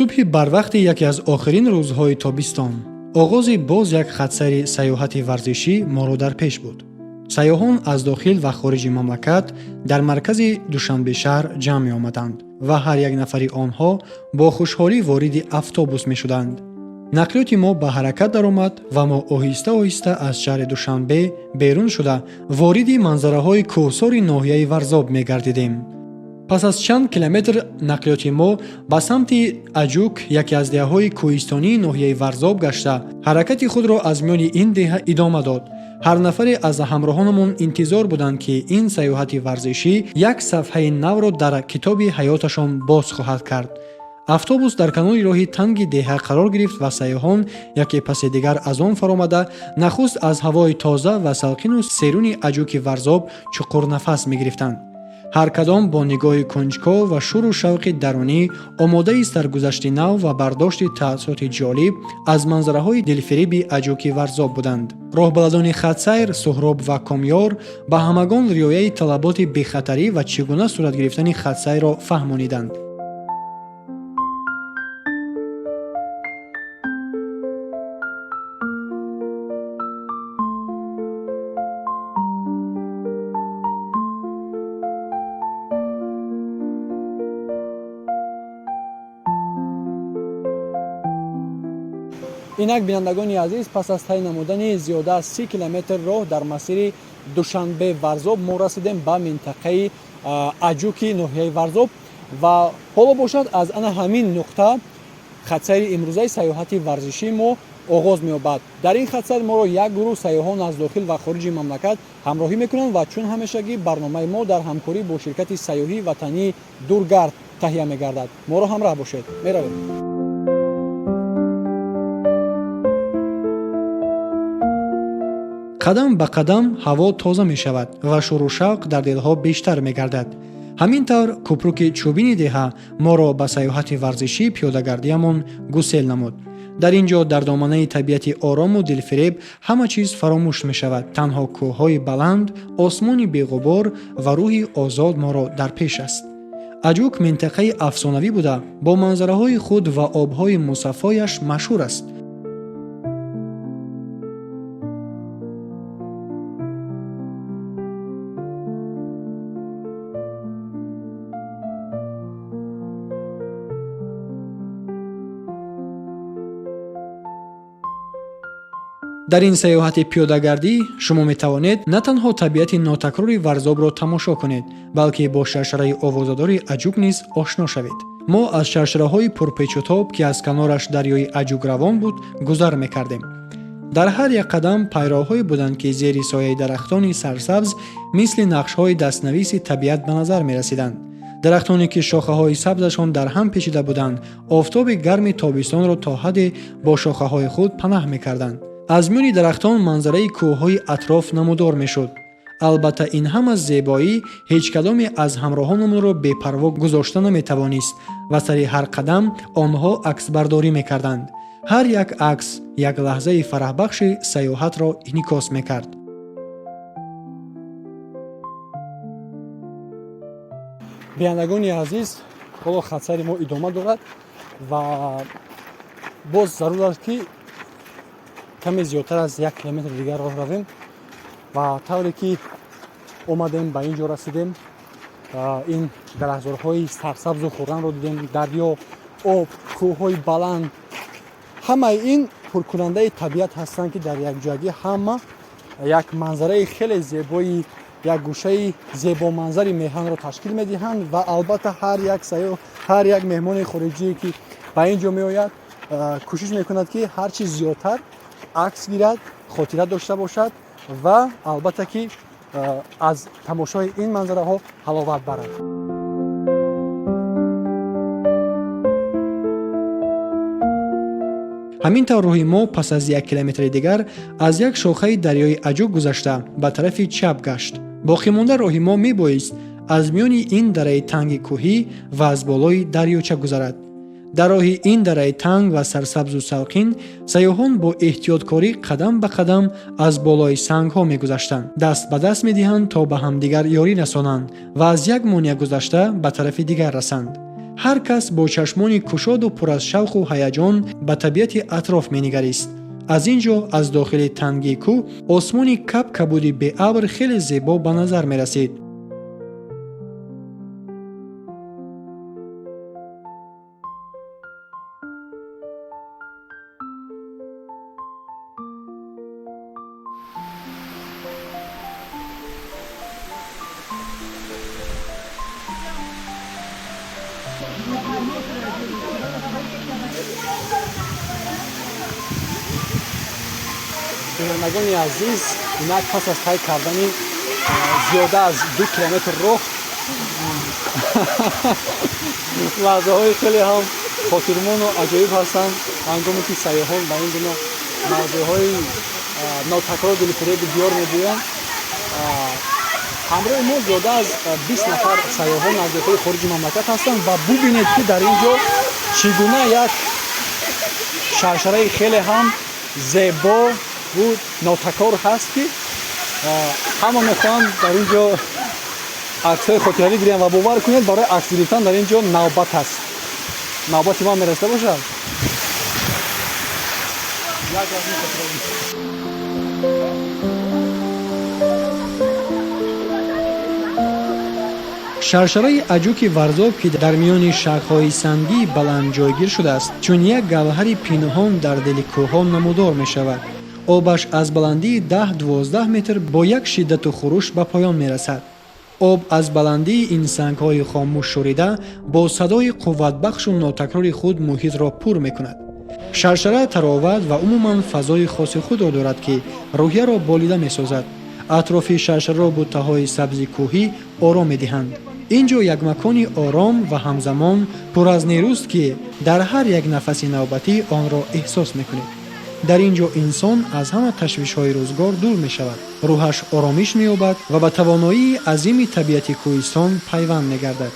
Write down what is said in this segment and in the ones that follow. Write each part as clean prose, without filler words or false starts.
صبح барвақти яке аз охирин рӯзҳои тобистон оғози боз як хатсайри сайёҳати варзишӣ моро дар пеш буд. сайёҳон аз дохил ва хориҷи мамлакат дар маркази душанбешаҳр ҷамъ меомаданд ва ҳар як нафари онҳо бо хушҳолӣ вориди автобус мешуданд. нақлиёти мо ба ҳаракат даромад ва мо оҳиста оҳиста аз шаҳри душанбе берун шуда вориди манзараҳои кӯҳсори ноҳияи варзоб мегардидем. пас аз чанд километр нақлиёти мо ба самти аҷук, яке аз деҳаҳои кӯҳистонии ноҳияи варзоб гашта, ҳаракати худро аз миёни ин деҳа идома дод. ҳар нафаре аз ҳамроҳонамон интизор буданд ки ин сайёҳати варзишӣ як сафҳаи навро дар китоби ҳаёташон боз хоҳад кард. автобус дар канори роҳи танги деҳа қарор гирифт ва сайёҳон яке паси дигар аз он фаромада нахуст аз ҳавои тоза ва салқину серуни аҷуки варзоб чуқурнафас мегирифтанд. ҳар кадом бо нигоҳи кунҷков ва шӯру шавқи дарунӣ омодаи саргузашти нав ва бардошти таъссуроти ҷолиб аз манзараҳои дилфириби аҷуки варзоб буданд. роҳбаладони хатсайр суҳроб ва комёр ба ҳамагон риояи талаботи бехатарӣ ва чӣ гуна сурат гирифтани хатсайрро фаҳмониданд. инак бинандагони азиз, пас аз тай намудани зиёда аз 30 километр роҳ дар масири душанбе варзоб мо расидем ба минтақаи аҷуки ноҳияи варзоб ва ҳоло бошад аз ана ҳамин нуқта хатсайри имрӯзаи сайёҳати варзишӣ мо оғоз меёбад. дар ин хатсайр моро як гурӯҳ сайёҳон аз дохил ва хориҷи мамлакат ҳамроҳӣ мекунанд ва чун ҳамешагӣ барномаи мо дар ҳамкорӣ бо ширкати сайёҳии ватании дургард таҳия мегардад. моро ҳамроҳ бошед. меравем. қадам ба қадам ҳаво тоза мешавад ва шӯру шавқ дар дилҳо бештар мегардад. ҳамин тавр кӯпруки чӯбини деҳа моро ба сайёҳати варзишӣ пиёдагардиамон гусел намуд. дар ин ҷо дар доманаи табиати орому дилфиреб ҳама чиз фаромӯш мешавад. танҳо кӯҳҳои баланд, осмони беғубор ва рӯҳи озод моро дар пеш аст. аҷук минтақаи афсонавӣ буда бо манзараҳои худ ва обҳои мусаффояш машҳур аст. дар ин сайёҳати пиёдагардӣ шумо метавонед на танҳо табиати нотакрори варзобро тамошо кунед, балки бо шаршараи овозадори аҷук низ ошно шавед. мо аз шаршараҳои пурпечутоб, ки аз канораш дарёи аҷук равон буд, гузар мекардем. дар ҳар як қадам пайроҳҳое буданд, ки зери сояи дарахтони сарсабз мисли нақшҳои дастнависи табиат ба назар мерасиданд. дарахтоне ки шохаҳои сабзашон дар ҳам печида буданд, офтоби гарми тобистонро то ҳадде бо шохаҳои худ панаҳ мекарданд. аз миёни дарахтон манзараи кӯҳҳои атроф намудор мешуд. албатта ин ҳама зебоӣ ҳеҷ кадоме аз ҳамроҳонамонро бепарво гузошта наметавонист ва сари ҳар қадам онҳо аксбардорӣ мекарданд. ҳар як акс як лаҳзаи фараҳбахши сайёҳатро инъикос мекард. биандагони азиз, ҳоло хатсайри мо идома дорад ва боз зарур аст ки каме зиёдтар аз 1 километр дигар роҳ равем ва тавре ки омадем ба ин ҷо расидем, ин дарахтзорҳои сарсабзу хӯрранро дидем, дарё, об, кӯҳҳои баланд, ҳамаи ин пуркунандаи табиат ҳастанд, ки дар якҷоягӣ ҳама як манзараи хеле зебои як гӯшаи зебоманзари меҳманро ташкил медиҳанд ва албатта ҳар як меҳмони хориҷие ки ба ин ҷо меояд кӯшиш мекунад ки ҳар чиз зиёдтар акс гирад, хотира дошта бошад ва албатта ки аз тамошои ин манзараҳо ҳаловат барад. ҳамин тавр роҳи мо пас аз 1 километри дигар аз як шохаи дарёи аҷук гузашта ба тарафи чап гашт. боқимонда роҳи мо мебоист аз миёни ин дараи танги кӯҳӣ ва аз болои дарёча гузарад. дар роҳи ин дараи танг ва сарсабзу салқин сайёҳон бо эҳтиёткорӣ қадам ба қадам аз болои сангҳо мегузаштанд. даст ба даст медиҳанд то ба ҳамдигар ёрӣ расонанд ва аз як монеа гузашта ба тарафи дигар расанд. ҳар кас бо чашмони кушоду пур аз шавқу ҳаяҷон ба табиати атроф менигарист. аз ин ҷо аз дохили тангии кӯҳ осмони кабуди беабр хеле зебо ба назар мерасид. بینندگان عزیز، اینک پس از طی کردن زیاده از 2 کیلومتر راه لحظه های خیلی هم خاطرمان و عجایب هستند هنگامی که سیاحان به این گونه موضوعهای ناتکرار دلفریب دیار می‌گویند. همراه ما زیاده از 20 نفر سیاحان از داخل خارج مملکت هستند و ببینید که در اینجا چگونه یک شرشره خیلی هم زیبا و ناتکرار هست که همه میخوان در اینجا عکس‌های خاطره‌ای بگیرن و باور کنید برای عکس گرفتن در اینجا نوبت هست. نوبت ما میرسه باشه. شرشره عجوک ورزاب که در میان شاخه‌های سنگی بلند جایگیر شده است، چون یک گوهر پنهان در دل کوه‌ها نمودار می‌شود. آبش از بلندی 10-12 متر با یک شدت و خروش به پایان می‌رسد. آب از بلندی این سنگ‌های خاموش شوریده با صدای قوت‌بخش و ناتکرار خود محیط را پر می‌کند. شرشره تراوت و عموماً فضای خاص خود را دارد که روحیه را بالیده می‌سازد. اطراف شرشره را بوته‌های سبز کوهی آرام می‌دهند. اینجا یک مکان آرام و همزمان پر از نیروست که در هر یک نفس نوبتی آن را احساس می‌کنید. در اینجا انسان از همه تشویش‌های روزگار دور می‌شود. روحش آرامش می‌یابد و به توانایی عظیم طبیعت کوهستان پیوند می‌گردد.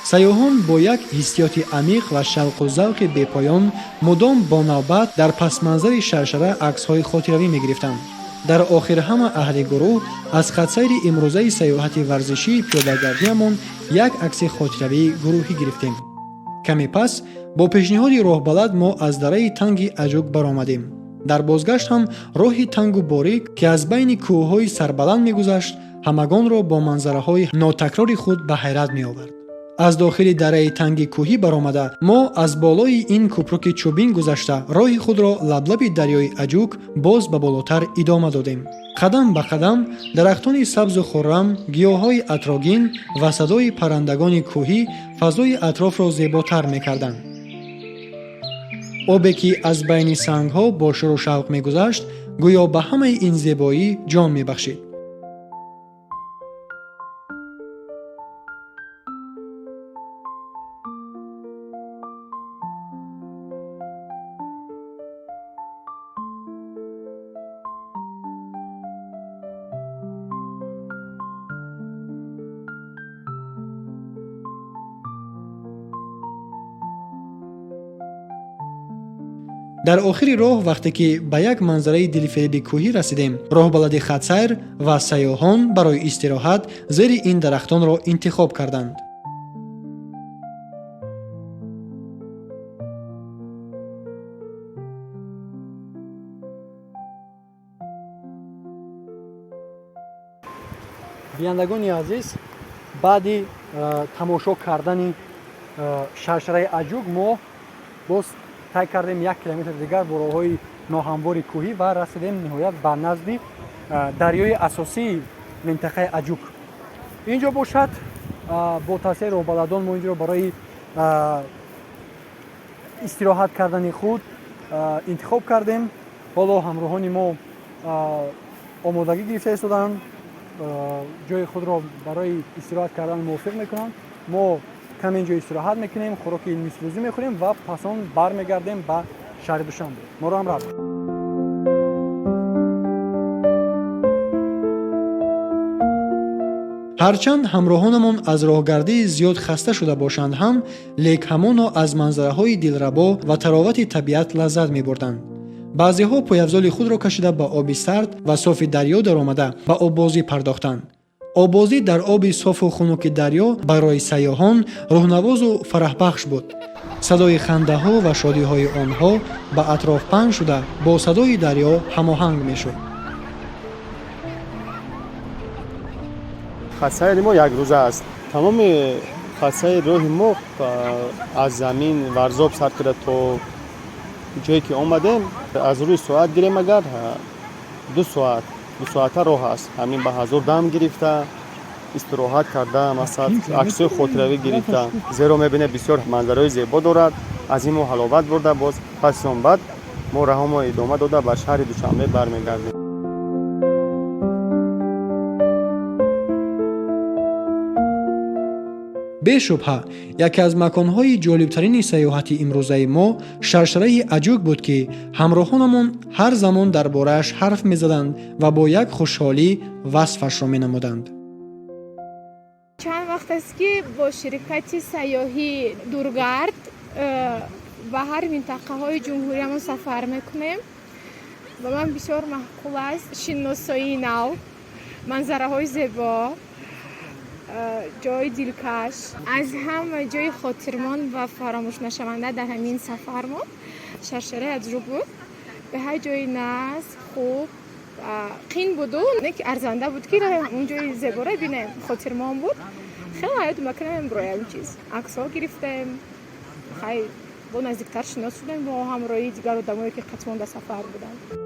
سیاحان با یک حسیات عمیق و شوق و ذوق بی‌پایان مدام با نوبت در پس منظر شرشره عکس‌های خاطره‌ای می‌گرفتند. در آخر همه اهل گروه از خطسیر امروزه سیاحت ورزشی پیاده‌گردیمان یک عکس خاطره‌ای گروهی گرفتیم. کمی پس با پیشنهاد راهبلد ما از دره تنگ عجوک برآمدیم. در بازگشت هم راهی تنگ و باریک که از بین کوه‌های سربلند می‌گذشت همگان را با منظره‌های ناتکرار خود به حیرت می‌آورد. از داخل دره تنگ کوهی برآمده ما از بالای این کوپرک چوبین گذشته راه خود را لب دریای عجوک باز به بالاتر ادامه دادیم. قدم به قدم درختان سبز و خرم، گیاهای عطرآگین و صدای پرندگان کوهی فضای اطراف را زیباتر می‌کردند. آبی که از بین سنگ‌ها با شور و شوق می‌گذشت گویا به همه این زیبایی جان می‌بخشید. در آخر راه وقتی که به یک منظره دلفریب کوهی رسیدیم، راهبلد خطسیر و سیاحان برای استراحت زیر این درختان را انتخاب کردند. بینندگان عزیز، بعد تماشا کردن شرشره عجوک ما باز طی کردیم 1 کیلومتر دیگر با راه‌های ناهموار کوهی و رسیدیم نهایت به نزد دریای اساسی منطقه عجوک. اینجا باشد با توصیه راهبلدان ما اینجا را برای استراحت کردن خود انتخاب کردیم. حالا همراهان ما آمادگی گرفته ایستادند، جای خود را برای استراحت کردن موافق میکنند. ما کم اینجا استراحت میکنیم، خوراک میسلوزی میخوریم و پس آن برمیگردیم به شهر دوشنبه. ما را همراه باشید. هرچند همراهانمان از راهگردی زیاد خسته شده باشند هم، لیک همانا از منظره‌های دلربا و تراوت طبیعت لذت می‌بردند. بعضی‌ها پایافزال خود را کشیده به آب سرد و صاف دریا درآمده به آببازی پرداختند. آبازی در آب صاف و خنک دریا برای سیاحان روح‌نواز و فرحبخش بود. صدای خنده ها و شادی های آنها به اطراف پخش شده با صدای دریا هماهنگ می شد. خط ما یک روزه است. تمام خط راه ما از زمین ورزاب سر کرده تا جایی که آمدیم از روی ساعت گیریم اگر 2 ساعت راه است. همین به حضور دم گرفته استراحت کرده مثلا عکسای خاطره‌ای گرفته زیرا میبینه بسیار منظرهای زیبا دارد. از این ما حلاوت برده باز پس آن بعد ما راه ما ادامه داده به شهر دوشنبه برمیگردیم. بشبهه یکی از مکانهای جالبترین سیاحتی امروزه ما شرشره اجوک بود که همراهانمون هر زمان درباره‌اش حرف می‌زدند و با یک خوشحالی وصفش را می‌نمودند. چند وقت است که با شرکت سیاحی دورگرد به هر منطقه های جمهوری ما سفر میکنیم و من بسیار محقول است شناسایی نو، منظره های زیبا، جای دلکش، از هم جای خاطرمان و فراموش نشونده در همین سفر ما شرشره اجوک بود. به هر جای ناز خوب قین بود و ارزنده بود که اون جای زیبا را بینیم، خاطرمان بود. خیلی حیات مکنم برای اون چیز عکس ها گرفتیم، خیلی با نزدیکتر شناس شدیم با همراهی دیگر آدمایی که قطعا در سفر بودن.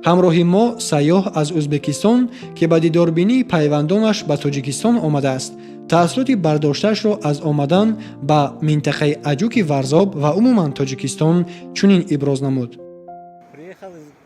همراه ما سیاح از ازبکستان که به دیداربینی پیوندانش به تاجیکستان آمده است تأثیرات برداشتش را از آمدن به منطقه اجوک ورزاب و عموما تاجیکستان چنین ابراز نمود.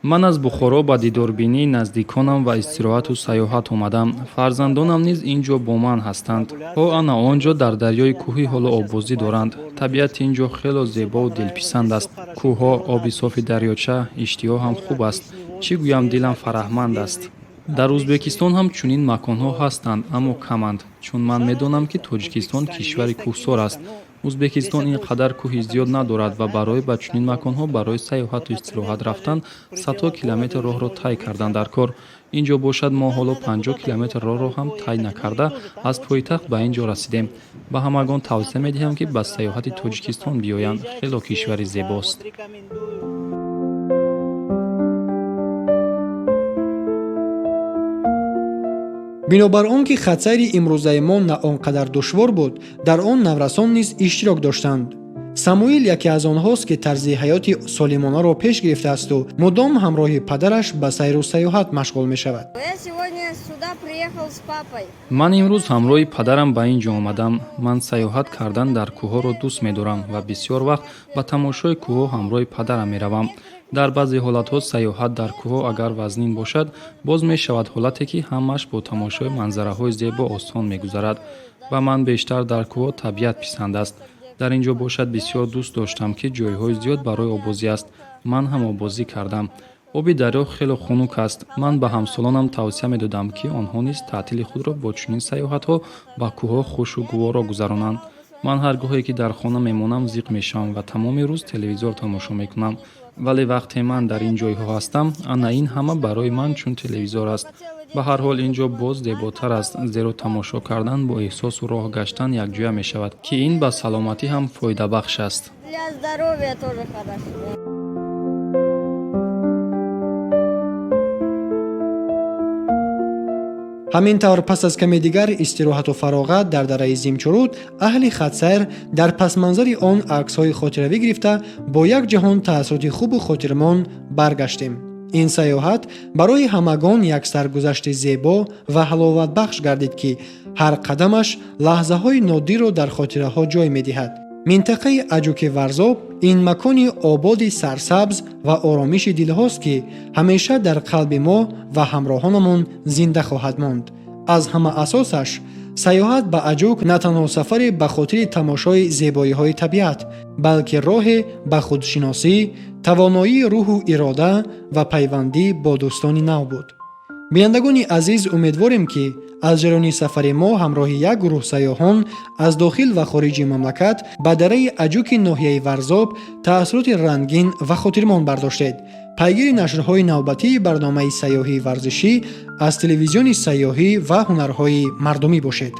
من از بخارا با دیداربینی نزدیکانم و استراحت و سیاحت آمدم. فرزندانم نیز اینجا با من هستند. آنها آنجا در دریای کوهی حال آبازی دارند. طبیعت اینجا خیلی زیبا و دلپسند است. کوهها، آب صاف دریاچه، اشتها هم خوب است. چی گویم دلم فرحمند است. در ازبکستان هم چنین مکانها هستند اما کمند، چون من میدانم که تاجیکستان کشور کوهسار است. ازبکستان اینقدر کوه زیاد ندارد و برای به چنین مکانها برای سیاحت و استراحت رفتن 100 کیلومتر راه را طی کردن در کار. اینجا باشد ما حالا 50 کیلومتر راه را هم طی نکرده از پایتخت به اینجا رسیدیم. به همگان توصیه می‌دهم که به سیاحت تاجیکستان بیایند. خیلی کشور زیباست. بنابر آنکه خطسیر امروزه ما نه آنقدر دشوار بود، در آن نورسان نیز اشتراک داشتند. ساموئیل یکی از آنهاست که طرز حیات سالمانه را پیش گرفته است و مدام همراه پدرش به سیر و سیاحت مشغول می شود. من امروز همراه پدرم به اینجا آمدم. من سیاحت کردن در کوه‌ها را دوست می‌دارم و بسیار وقت به تماشای کوه‌ها همراه پدرم می‌روم. در بعضی حالت‌ها سیاحت در کوه‌ها اگر وزنین باشد، باز می‌شود حالتی که همش با تماشای منظره‌های زیبا آسان می‌گذرد و من بیشتر در کوه‌ها طبیعت پسند است. در اینجا باشد بسیار دوست داشتم که جای‌های زیاد برای آبازی است. من هم آبازی کردم. آب دریا خیلی خنک است. من به همسالانم توصیه می‌دادم که آنها نیز تعطیل خود را با چنین سیاحت‌ها با کوه‌ها خوش و گوارا گذرانند. من هر گاهی که در خانه میمونم زیق میشم و تمام روز تلویزیون تماشا میکنم. ولی وقتی من در این جایها هستم، انا این همه برای من چون تلویزیون است. به هر حال اینجا باز زیباتر است، زیرا تماشا کردن با احساس و راه گشتن یک جای می شود که این به سلامتی هم فایده بخش است. همینطور پس از کمی دیگر استراحت و فراغت در دره زیمچورود، اهل خطسیر در پس منظر آن عکس‌های خاطره‌ای گرفته با یک جهان تأثیرات خوب و خاطرمان برگشتیم. این سیاحت برای همگان یک سرگذشت زیبا و حلاوت بخش گردید که هر قدمش لحظه‌های نادر را در خاطره‌ها جای می‌دهد. منطقه اجوک ورزاب این مکانی آباد سرسبز و آرامش دلهاست که همیشه در قلب ما و همراهانمان زنده خواهد ماند. از همه اساسش سیاحت به اجوک نه تنها سفر به خاطر تماشای زیبایی‌های طبیعت، بلکه راه به خودشناسی، توانایی روح و اراده و پیوندی با دوستان نو بود. бинандагони азиз, умедворем ки аз ҷараёни сафари мо ҳамроҳи як гурӯҳ сайёҳон аз дохил ва хориҷи мамлакат ба дараи Аҷуки ноҳияи Варзоб таассуроти рангин ва хотирмон бардоштед. пайгири нашрҳои навбатии барномаи сайёҳии варзишӣ аз телевизиони сайёҳӣ ва ҳунарҳои мардумӣ бошед.